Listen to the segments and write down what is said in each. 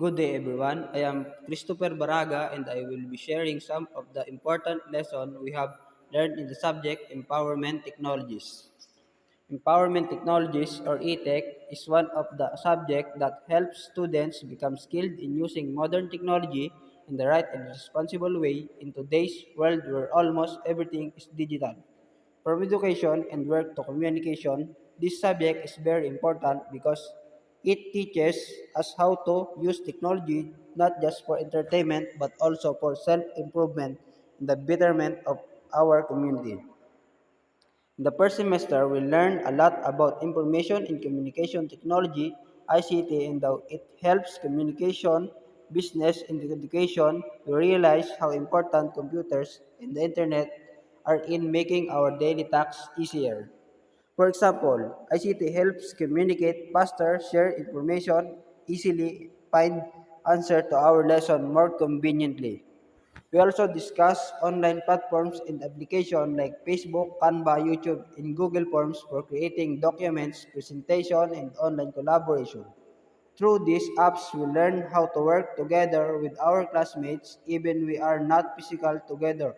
Good day, everyone. I am Christopher Baraga, and I will be sharing some of the important lessons we have learned in the subject Empowerment Technologies. Empowerment Technologies, or ETech, is one of the subjects that helps students become skilled in using modern technology in the right and responsible way in today's world where almost everything is digital. From education and work to communication, this subject is very important because it teaches us how to use technology not just for entertainment but also for self improvement and the betterment of our community. In the first semester, we learn a lot about information and communication technology, ICT, and how it helps communication, business, and education. We realize how important computers and the internet are in making our daily tasks easier. For example, ICT helps communicate faster, share information easily, find answer to our lesson more conveniently. We also discuss online platforms and applications like Facebook, Canva, YouTube, and Google Forms for creating documents, presentation, and online collaboration. Through these apps, we learn how to work together with our classmates even we are not physical together.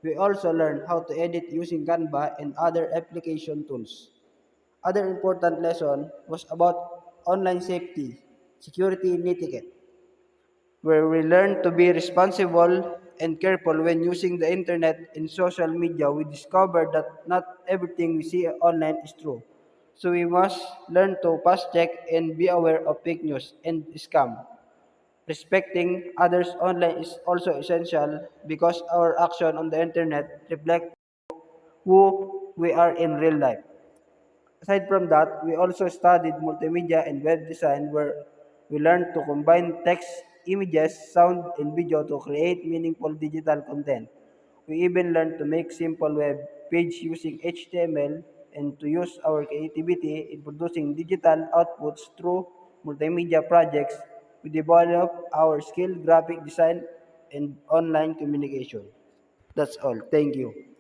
We also learn how to edit using Canva and other application tools. Other important lesson was about online safety, security, and etiquette where we learn to be responsible and careful when using the internet and social media. We discovered that not everything we see online is true. So we must learn to fast check and be aware of fake news and scam. Respecting others online is also essential because our action on the internet reflect who we are in real life. Aside from that, we also studied multimedia and web design where we learned to combine text, images, sound, and video to create meaningful digital content. We even learned to make simple web page using HTML and to use our creativity in producing digital outputs through multimedia projects. We developed our skill graphic design and online communication. That's all. Thank you.